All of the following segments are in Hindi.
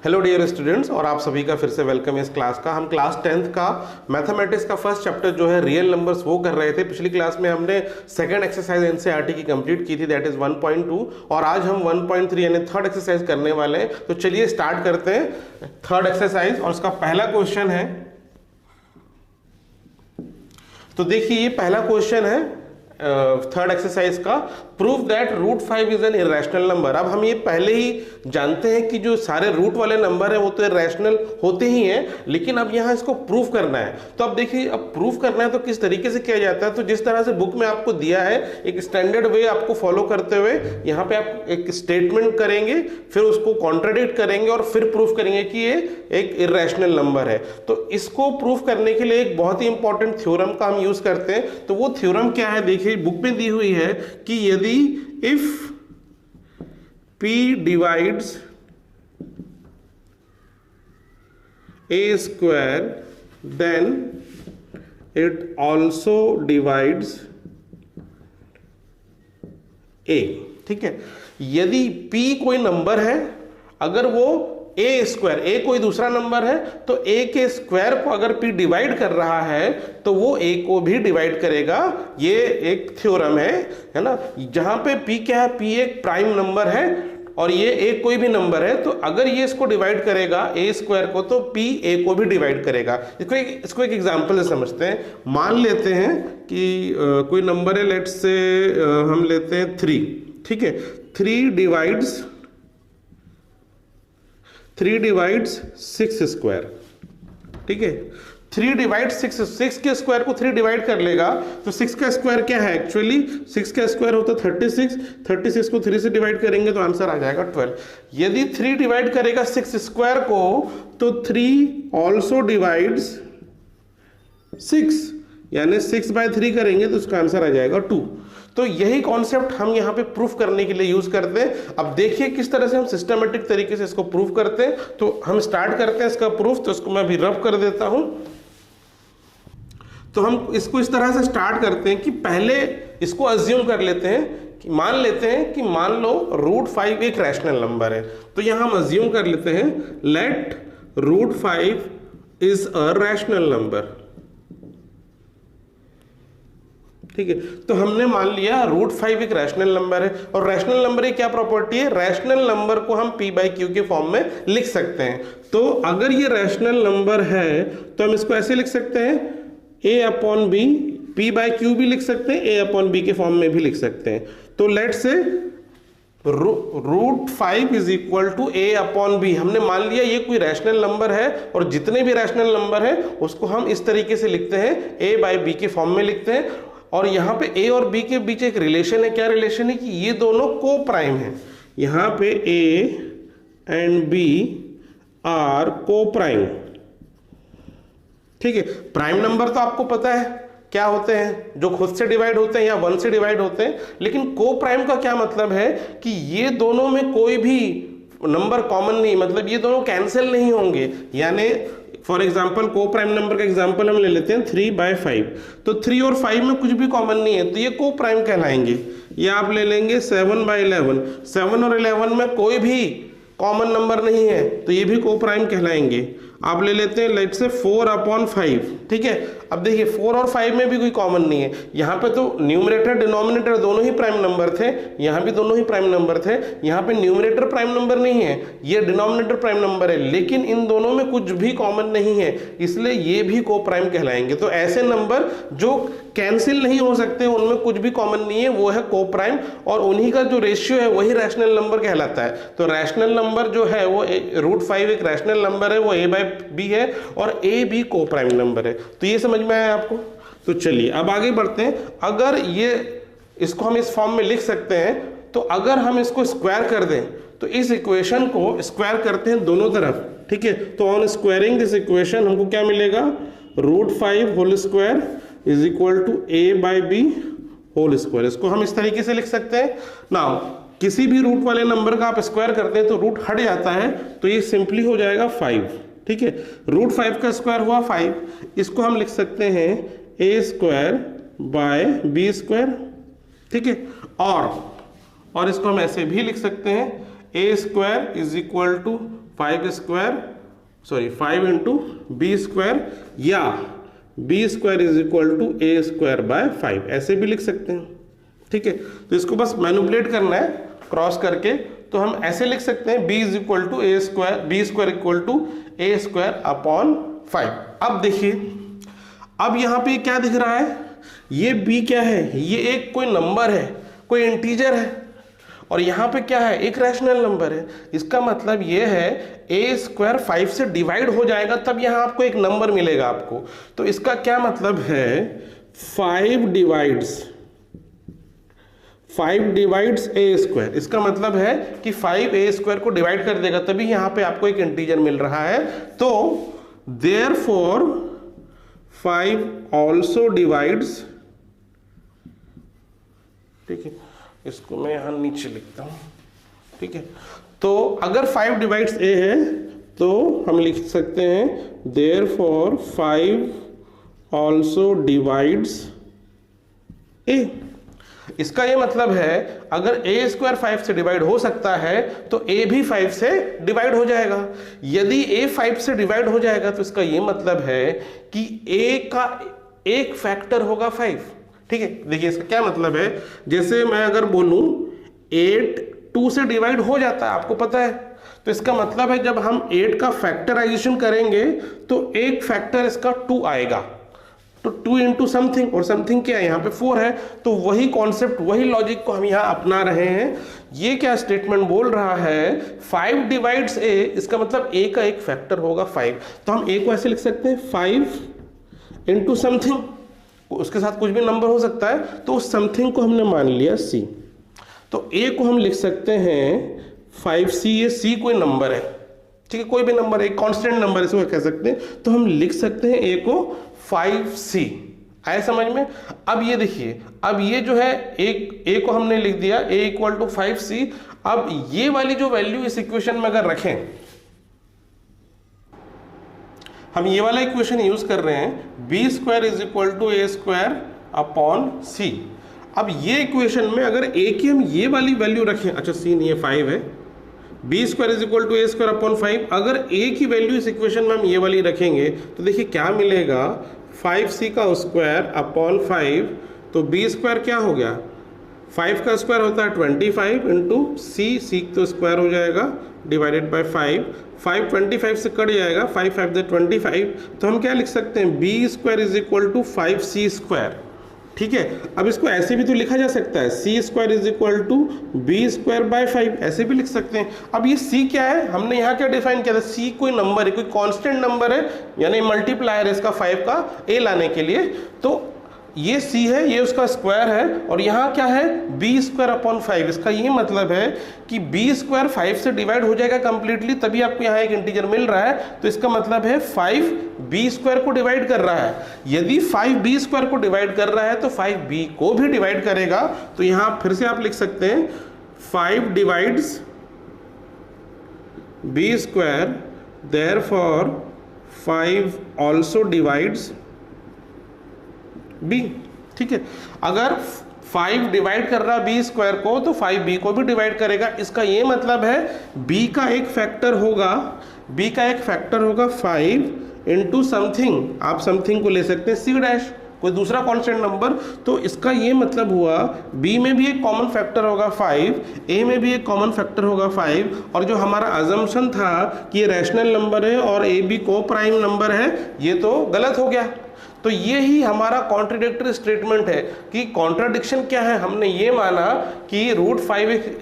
हेलो डियर स्टूडेंट्स, और आप सभी का फिर से वेलकम इस क्लास का। हम क्लास 10th का मैथमेटिक्स का फर्स्ट चैप्टर जो है रियल नंबर्स वो कर रहे थे। पिछली क्लास में हमने सेकंड एक्सरसाइज एनसीईआरटी की कंप्लीट की थी, दैट इज 1.2, और आज हम 1.3 यानी थर्ड एक्सरसाइज करने वाले हैं। तो चलिए स्टार्ट करते हैं थर्ड एक्सरसाइज, और उसका पहला क्वेश्चन है, तो देखिए ये पहला क्वेश्चन है थर्ड एक्सरसाइज का, prove that root 5 is an irrational number. अब हम ये पहले ही जानते हैं कि जो सारे रूट वाले नंबर है वो तो इरेशनल होते ही हैं, लेकिन अब यहाँ इसको प्रूव करना है। तो अब देखिए, अब प्रूव करना है तो किस तरीके से किया जाता है। तो जिस तरह से बुक में आपको दिया है, एक स्टैंडर्ड वे आपको फॉलो करते हुए यहाँ पे आप एक स्टेटमेंट करेंगे, फिर उसको कॉन्ट्राडिक्ट करेंगे और फिर प्रूव करेंगे कि ये एक इरेशनल नंबर है। तो इसको प्रूव करने के लिए एक बहुत ही इंपॉर्टेंट थ्योरम का हम यूज करते हैं। तो वो थ्योरम क्या है, देखिए बुक में दी हुई है कि यदि if P divides a square then it also divides a। ठीक है, यदि P कोई नंबर है, अगर वो ए स्क्वायर, ए कोई दूसरा नंबर है, तो ए के स्क्वायर को अगर पी डिवाइड कर रहा है तो वो ए को भी डिवाइड करेगा। ये एक थ्योरम है ना, जहां पे पी क्या है, पी एक प्राइम नंबर है और ये ए कोई भी नंबर है, तो अगर ये इसको डिवाइड करेगा ए स्क्वायर को, तो पी ए को भी डिवाइड करेगा। इसको एक एग्जांपल से समझते हैं। मान लेते हैं कि कोई नंबर है, लेट्स से हम लेते हैं 3। ठीक है, 3 डिवाइड्स 6 स्क्वायर। ठीक है, 3 डिवाइड्स 6 के स्क्वायर को 3 डिवाइड कर लेगा, तो 6 का स्क्वायर क्या है, एक्चुअली 6 का स्क्वायर होता है 36 को 3 से डिवाइड करेंगे तो आंसर आ जाएगा 12। यदि 3 डिवाइड करेगा 6 स्क्वायर को, तो 3 ऑल्सो डिवाइड्स 6, यानी 6/3 करेंगे तो उसका आंसर आ जाएगा 2। तो यही कॉन्सेप्ट हम यहाँ पे प्रूफ करने के लिए यूज करते हैं। अब देखिए किस तरह से हम सिस्टमेटिक तरीके से इसको प्रूफ करते हैं। तो हम स्टार्ट करते हैं इसका प्रूफ। तो इसको मैं अभी रब कर देता हूं। तो हम इसको इस तरह से स्टार्ट करते हैं कि पहले इसको अज्यूम कर लेते हैं कि मान लो रूट 5 एक रैशनल नंबर है। तो यहां हम अज्यूम कर लेते हैं, let root 5 is a rational number. ठीक है, तो हमने मान लिया रूट 5 एक रैशनल नंबर है, और रैशनल नंबर की क्या प्रॉपर्टी है, रैशनल नंबर को हम p/q के फॉर्म में लिख सकते हैं। तो अगर ये रैशनल नंबर है तो हम इसको ऐसे लिख सकते हैं, a/b, p/q भी लिख सकते हैं, a/b के फॉर्म में भी लिख सकते हैं। तो let's say root 5 is equal to a/b। हमने मान लिया ये कोई रैशनल नंबर है, और जितने भी रैशनल नंबर है उसको हम इस तरीके से लिखते हैं, a/b के फॉर्म में लिखते हैं। और यहाँ पे a और b के बीच एक रिलेशन है। क्या रिलेशन है कि ये दोनों को प्राइम है। यहाँ पे a एंड b आर को प्राइम। ठीक है, प्राइम नंबर तो आपको पता है क्या होते हैं, जो खुद से डिवाइड होते हैं या 1 से डिवाइड होते हैं। लेकिन को प्राइम का क्या मतलब है कि ये दोनों में कोई भी नंबर कॉमन नहीं, मतलब ये दोनों कैंसिल नहीं होंगे। यानी फॉर एग्जाम्पल को प्राइम नंबर का एग्जाम्पल हम ले लेते हैं 3/5। तो 3 और 5 में कुछ भी कॉमन नहीं है, तो ये को प्राइम कहलाएंगे। या आप ले लेंगे 7/11, 7 और 11 में कोई भी कॉमन नंबर नहीं है, तो ये भी को प्राइम कहलाएंगे। आप ले लेते हैं लेट्स से 4/5। ठीक है, अब देखिए 4 और 5 में भी कोई कॉमन नहीं है। यहाँ पे तो न्यूमरेटर डिनोमिनेटर दोनों ही प्राइम नंबर थे, यहाँ भी दोनों ही प्राइम नंबर थे। यहाँ पे न्यूमरेटर प्राइम नंबर नहीं है, ये डिनोमिनेटर प्राइम नंबर है, लेकिन इन दोनों में कुछ भी कॉमन नहीं है, इसलिए ये भी को प्राइम कहलाएंगे। तो ऐसे नंबर जो कैंसिल नहीं हो सकते, उनमें कुछ भी कॉमन नहीं है, वो है को प्राइम, और उन्हीं का जो रेशियो है वही रैशनल नंबर कहलाता है। तो रैशनल नंबर जो है वो रूट 5 एक रैशनल नंबर है, वो a/b है, और a भी को प्राइम नंबर है। तो ये समझ में आया आपको। तो चलिए अब आगे बढ़ते हैं। अगर ये इसको हम इस फॉर्म में लिख सकते हैं, तो अगर हम इसको स्क्वायर कर दें तो इस इक्वेशन को स्क्वायर करते हैं दोनों तरफ। ठीक है, तो ऑन स्क्वायरिंग दिस इक्वेशन हमको क्या मिलेगा, root 5 whole square is equal to a/b whole square. इसको हम इस तरीके से लिख सकते हैं। नाउ किसी भी रूट वाले नंबर का आप स्क्वायर करते हैं तो रूट हट जाता है, तो ये सिंपली हो जाएगा 5। ठीक है, रूट 5 का स्क्वायर हुआ 5, इसको हम लिख सकते हैं a²/b²। ठीक है, और इसको हम ऐसे भी लिख सकते हैं a² is equal to 5 into B square या B square is equal to A square by 5, ऐसे भी लिख सकते हैं। ठीक है, तो इसको बस मैनिपुलेट करना है क्रॉस करके, तो हम ऐसे लिख सकते हैं b is equal to A square, b square equal to A square upon 5। अब देखिए, अब यहाँ पे क्या दिख रहा है, ये b क्या है, ये एक कोई नंबर है, कोई इंटीजर है, और यहाँ पे क्या है, एक रैशनल नंबर है। इसका मतलब ये है ए स्क्वायर 5 से डिवाइड हो जाएगा तब यहाँ आपको एक नंबर मिलेगा आपको। तो इसका क्या मतलब है, 5 डिवाइड्स ए स्क्वायर, इसका मतलब है कि 5 ए स्क्वायर को डिवाइड कर देगा तभी यहाँ पे आपको एक इंटीजर मिल रहा है। तो देयरफॉर 5 ऑल्सो डिवाइड्स, ठीक है, इसको मैं यहां नीचे लिखता हूं। ठीक है, तो अगर 5 डिवाइड्स ए है तो हम लिख सकते हैं देयरफॉर 5 ऑल्सो डिवाइड्स ए। इसका ये मतलब है अगर ए स्क्वायर 5 से डिवाइड हो सकता है तो ए भी 5 से डिवाइड हो जाएगा। यदि ए 5 से डिवाइड हो जाएगा तो इसका ये मतलब है कि ए का एक फैक्टर होगा 5। ठीक है, देखिए इसका क्या मतलब है, जैसे मैं अगर बोलूं 8 2 से डिवाइड हो जाता है, आपको पता है, तो इसका मतलब है जब हम 8 का फैक्टराइजेशन करेंगे तो एक फैक्टर इसका 2 आएगा, तो 2 इंटू समथिंग, और समथिंग क्या है, यहाँ पे 4 है। तो वही कॉन्सेप्ट, वही लॉजिक को हम यहाँ अपना रहे हैं। ये क्या स्टेटमेंट बोल रहा है, 5 डिवाइड्स ए, इसका मतलब ए का एक फैक्टर होगा 5। तो हम ए को ऐसे लिख सकते हैं 5 इंटू समथिंग, उसके साथ कुछ भी नंबर हो सकता है, तो उस समथिंग को हमने मान लिया c। तो a को हम लिख सकते हैं 5c, ये c कोई नंबर है, ठीक है, कोई भी नंबर है, कांस्टेंट नंबर इसको कह सकते हैं, तो हम लिख सकते हैं a को 5c। आया समझ में। अब ये देखिए, अब ये जो है एक a को हमने लिख दिया a इक्वल टू 5c। अब ये वाली जो वैल्यू इस इक्वेशन में अगर रखें, हम ये वाला इक्वेशन यूज कर रहे हैं, B square is equal to A square upon C. अब ये इक्वेशन में अगर ए की हम ये वाली वैल्यू रखें, अच्छा सी नहीं है 5 है, b square is equal to A square upon 5, अगर ए की वैल्यू इस इक्वेशन में हम ये वाली रखेंगे तो देखिए क्या मिलेगा, 5c का स्क्वायर अपॉन 5, तो बी स्क्वायर क्या हो गया, 5 का स्क्वायर होता है 25 इंटू सी तो स्क्वायर हो जाएगा डिवाइडेड बाय 5 25 से कट जाएगा, 5 5 25, तो हम क्या लिख सकते हैं, B square is equal to 5c square. ठीक है, अब इसको ऐसे भी तो लिखा जा सकता है, C square is equal to B square by 5, ऐसे भी लिख सकते हैं। अब ये सी क्या है, हमने यहाँ क्या डिफाइन किया था, सी कोई नंबर है, कोई कांस्टेंट नंबर है, यानी मल्टीप्लायर है इसका 5 का ए लाने के लिए। तो ये c है, ये उसका स्क्वायर है, और यहाँ क्या है, बी स्क्वायर अपॉन 5। इसका ये मतलब है कि बी स्क्वायर 5 से डिवाइड हो जाएगा कंप्लीटली, तभी आपको यहाँ एक इंटीजर मिल रहा है। तो इसका मतलब है 5 बी स्क्वायर को डिवाइड कर रहा है। यदि 5 बी स्क्वायर को डिवाइड कर रहा है तो 5 बी को भी डिवाइड करेगा। तो यहाँ फिर से आप लिख सकते हैं 5 divides b square, therefore 5 also divides b. ठीक है, अगर 5 डिवाइड कर रहा है बी स्क्वायर को तो 5 बी को भी डिवाइड करेगा। इसका ये मतलब है बी का एक फैक्टर होगा, बी का एक फैक्टर होगा 5 इंटू समथिंग, आप समथिंग को ले सकते हैं सी डैश, कोई दूसरा कांस्टेंट नंबर। तो इसका ये मतलब हुआ b में भी एक कॉमन फैक्टर होगा 5, a में भी एक कॉमन फैक्टर होगा 5, और जो हमारा अजम्पशन था कि ये रैशनल नंबर है और a b को प्राइम नंबर है, ये तो गलत हो गया। तो ये ही हमारा कॉन्ट्रडिक्टरी स्टेटमेंट है कि कॉन्ट्राडिक्शन क्या है, हमने ये माना कि √5 एक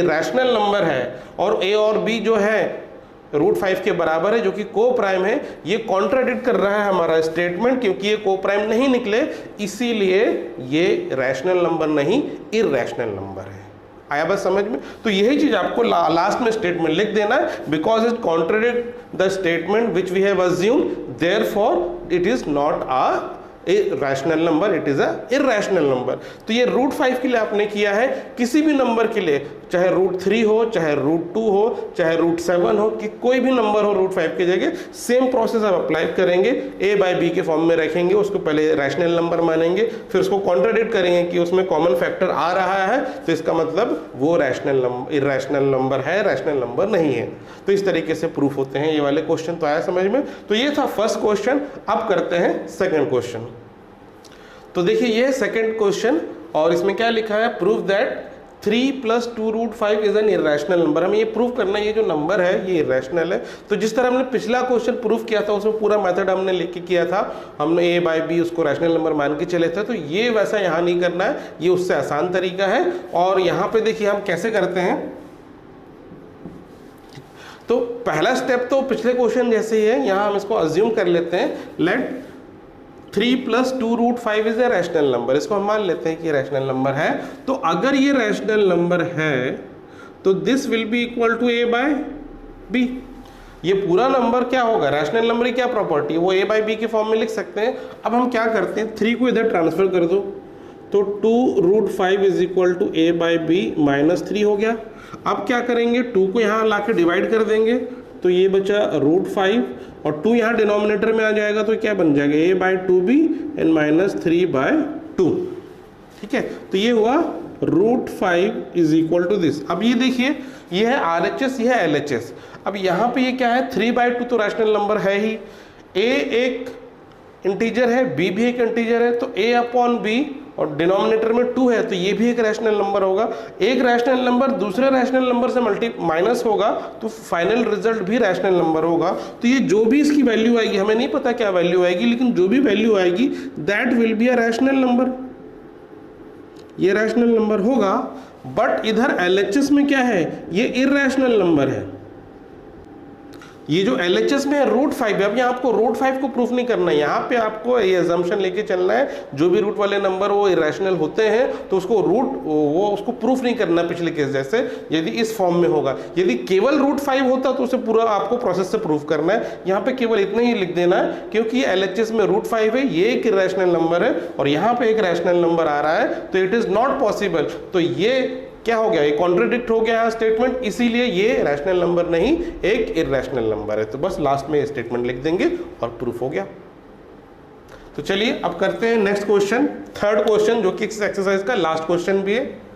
रैशनल नंबर है और a और b जो है √5 के बराबर है, जो कि को प्राइम है। ये कॉन्ट्राडिक्ट कर रहा है हमारा स्टेटमेंट, क्योंकि ये को प्राइम नहीं निकले, इसीलिए ये रैशनल नंबर नहीं इररैशनल नंबर है। आया बस समझ में। तो यही चीज आपको लास्ट में स्टेटमेंट लिख देना है, because it contradict the statement which we have assumed, therefore it is not a rational number, it is an irrational number. तो ये √5 के लिए आपने किया है, किसी भी नंबर के लिए, चाहे √3 हो, चाहे √2 हो, चाहे √7 हो, कि कोई भी नंबर हो √5 की जगह, सेम प्रोसेस आप अप्लाई करेंगे, a/b के फॉर्म में रखेंगे, उसको पहले रैशनल नंबर मानेंगे, फिर उसको कॉन्ट्राडिक्ट करेंगे कि उसमें कॉमन फैक्टर आ रहा है, तो इसका मतलब वो रैशनल नंबर, इर्रेशनल नंबर है, रैशनल नंबर नहीं है। तो इस तरीके से प्रूफ होते हैं ये वाले क्वेश्चन। तो आया समझ में? तो ये था फर्स्ट क्वेश्चन। अब करते हैं सेकंड क्वेश्चन। तो देखिए ये है सेकंड क्वेश्चन, और इसमें क्या लिखा है, prove that 3 + 2√5 is an irrational number. हमें ये प्रूव करना है ये जो नंबर है ये इर्रेशनल है। तो जिस तरह हमने पिछला क्वेश्चन प्रूव किया था उसमें पूरा मेथड हमने लेके किया था, हमने a/b उसको रैशनल नंबर मान के चले थे, तो ये वैसा यहाँ नहीं करना है, ये उससे आसान तरीका है। और यहाँ पे देखिए हम कैसे करते हैं। तो पहला स्टेप तो पिछले क्वेश्चन जैसे ही है, यहाँ हम इसको अज्यूम कर लेते हैं, let 3 + 2√5 is a rational number. इसको हम मान लेते हैं कि रैशनल नंबर है। तो अगर ये रैशनल नंबर है तो this will be equal to a/b। ये पूरा नंबर क्या होगा, रैशनल नंबर की क्या प्रॉपर्टी है, वो a/b के फॉर्म में लिख सकते हैं। अब हम क्या करते हैं, 3 को इधर ट्रांसफर कर दो, तो 2√5 इज इक्वल टू a/b -3 हो गया। अब क्या करेंगे, 2 को यहाँ ला के डिवाइड कर देंगे, तो ये बचा √5, और 2 यहाँ डिनोमिनेटर में आ जाएगा, तो क्या बन जाएगा, a/2b एंड -3/2। ठीक है, तो ये हुआ √5 इज इक्वल टू दिस। अब ये देखिए, ये है RHS, ये है LHS। अब यहाँ पे ये क्या है, 3/2 तो रैशनल नंबर है ही, a एक इंटीजर है, b भी एक इंटीजर है, तो a/b और डिनोमिनेटर में 2 है, तो ये भी एक रैशनल नंबर होगा। एक रैशनल नंबर दूसरे रैशनल नंबर से माइनस होगा तो फाइनल रिजल्ट भी रैशनल नंबर होगा। तो ये जो भी इसकी वैल्यू आएगी, हमें नहीं पता क्या वैल्यू आएगी, लेकिन जो भी वैल्यू आएगी that will be a rational number, ये रैशनल नंबर होगा। बट इधर LHS में क्या है, ये इर्रेशनल नंबर है। ये जो LHS में है √5 है। अब यहाँ आपको √5 को प्रूफ नहीं करना है, यहाँ पे आपको ये अजम्पशन लेके चलना है, जो भी रूट वाले नंबर वो इरेशनल होते हैं तो उसको उसको प्रूफ नहीं करना पिछले केस जैसे, यदि इस फॉर्म में होगा। यदि केवल √5 होता तो उसे पूरा आपको प्रोसेस से प्रूफ करना है। यहाँ पे केवल इतना ही लिख देना है, क्योंकि LHS में √5 है, ये एक इरेशनल नंबर है और यहाँ पे एक रैशनल नंबर आ रहा है, तो इट इज नॉट पॉसिबल। तो ये क्या हो गया, ये कॉन्ट्रडिक्ट हो गया यहाँ स्टेटमेंट, इसीलिए ये रैशनल नंबर नहीं एक इर्रेशनल नंबर है। तो बस लास्ट में ये स्टेटमेंट लिख देंगे और प्रूफ हो गया। तो चलिए अब करते हैं नेक्स्ट क्वेश्चन, थर्ड क्वेश्चन, जो कि इस एक्सरसाइज का लास्ट क्वेश्चन भी है।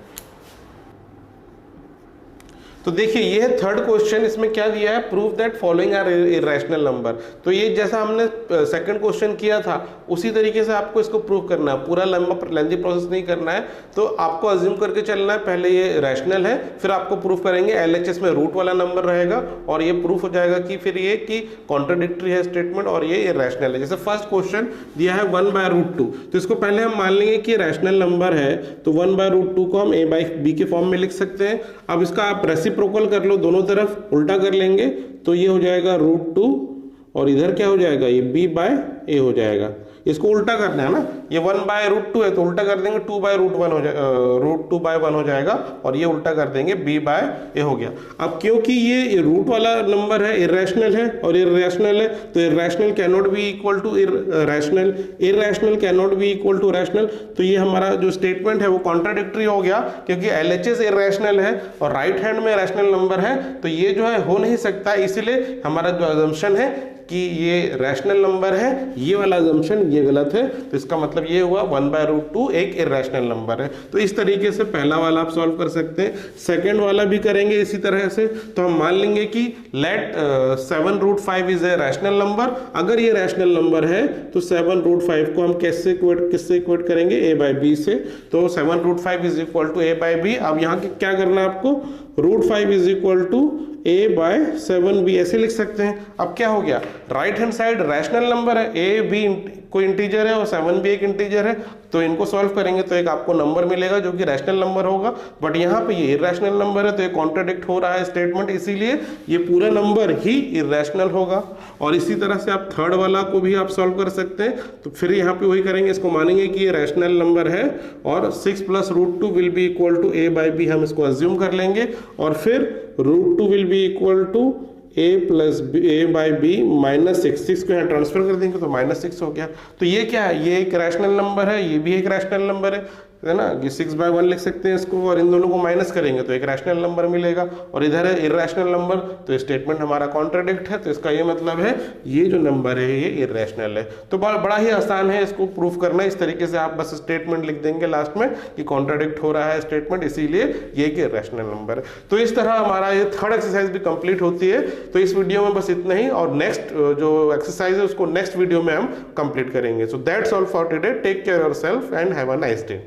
तो देखिए ये है थर्ड क्वेश्चन, इसमें क्या दिया है, prove that following are irrational number. तो ये जैसा हमने सेकंड क्वेश्चन किया था उसी तरीके से आपको इसको प्रूव करना है, पूरा लंबा लेंथी प्रोसेस नहीं करना है। तो आपको अज्यूम करके चलना है, पहले ये रैशनल है, फिर आपको प्रूफ करेंगे LHS में रूट वाला नंबर रहेगा, और ये प्रूफ हो जाएगा कि फिर ये कि कॉन्ट्राडिक्टरी है स्टेटमेंट और ये इरेशनल है। जैसे फर्स्ट क्वेश्चन दिया है 1/√2, तो इसको पहले हम मान लेंगे कि रैशनल नंबर है, तो 1/√2 को हम a/b के फॉर्म में लिख सकते हैं। अब इसका आप रेसिप्रोकल कर लो, दोनों तरफ उल्टा कर लेंगे, तो ये हो जाएगा √2 और इधर क्या हो जाएगा, ये b/a हो जाएगा। इसको उल्टा करना है ना, ये 1/√2 है तो उल्टा कर देंगे 2/√1 हो जाएगा, √2/1 हो जाएगा, और ये उल्टा कर देंगे b/a हो गया। अब क्योंकि ये रूट वाला नंबर है, इरेशनल है और इरेशनल है, तो irrational can not be equal to rational, irrational can not be equal to rational. तो ये हमारा जो स्टेटमेंट है वो कॉन्ट्राडिक्टरी हो गया, क्योंकि LHS इरेशनल है और राइट हैंड में रैशनल नंबर है, तो ये जो है हो नहीं सकता। इसीलिए हमारा जो अजम्पशन है कि ये रैशनल नंबर है, ये वाला अजम्पशन ये गलत है। तो इसका मतलब ये हुआ 1/√2 एक इरेशनल नंबर है। तो इस तरीके से पहला वाला आप सॉल्व कर सकते हैं, सेकंड वाला भी करेंगे इसी तरह से। तो हम मान लेंगे कि let 7√5 is a rational number. अगर ये रैशनल नंबर है तो 7√5 को हम किससे इक्वेट करेंगे, a/b से। तो 7√5 इज इक्वल टू a/b। अब यहाँ क्या करना है आपको, √5 इज इक्वल टू a/7b ऐसे लिख सकते हैं। अब क्या हो गया, right hand side rational number है, a/b कोई इंटीजर है और 7b एक इंटीजर है, तो इनको सॉल्व करेंगे तो एक आपको नंबर मिलेगा जो कि रैशनल नंबर होगा। बट यहाँ पे ये इरेशनल नंबर है, तो ये कॉन्ट्राडिक्ट हो रहा है स्टेटमेंट, इसीलिए ये पूरा नंबर ही इरेशनल होगा। और इसी तरह से आप थर्ड वाला को भी आप सॉल्व कर सकते हैं। तो फिर यहाँ पे वही करेंगे, इसको मानेंगे कि ये रैशनल नंबर है और 6 + √2 will be equal to a/b, हम इसको अज्यूम कर लेंगे, और फिर √2 will be equal to a plus a by b minus six को यहाँ ट्रांसफर कर देंगे तो -6 हो गया। तो ये क्या है, ये एक रैशनल नंबर है, ये भी एक रैशनल नंबर है ना, कि 6/1 लिख सकते हैं इसको, और इन दोनों को माइनस करेंगे तो एक रैशनल नंबर मिलेगा, और इधर है इर्रेशनल नंबर, तो स्टेटमेंट हमारा कॉन्ट्राडिक्ट है, तो इसका ये मतलब है ये जो नंबर है ये इर्रेशनल है। तो बड़ा ही आसान है इसको प्रूफ करना, इस तरीके से आप बस स्टेटमेंट लिख देंगे लास्ट में कि कॉन्ट्राडिक्ट हो रहा है स्टेटमेंट, इसीलिए ये एक इर्रेशनल नंबर है। तो इस तरह हमारा ये थर्ड एक्सरसाइज भी कंप्लीट होती है। तो इस वीडियो में बस इतना ही, और नेक्स्ट जो एक्सरसाइज है उसको नेक्स्ट वीडियो में हम कंप्लीट करेंगे। So that's all for today, take care yourself and have a nice day.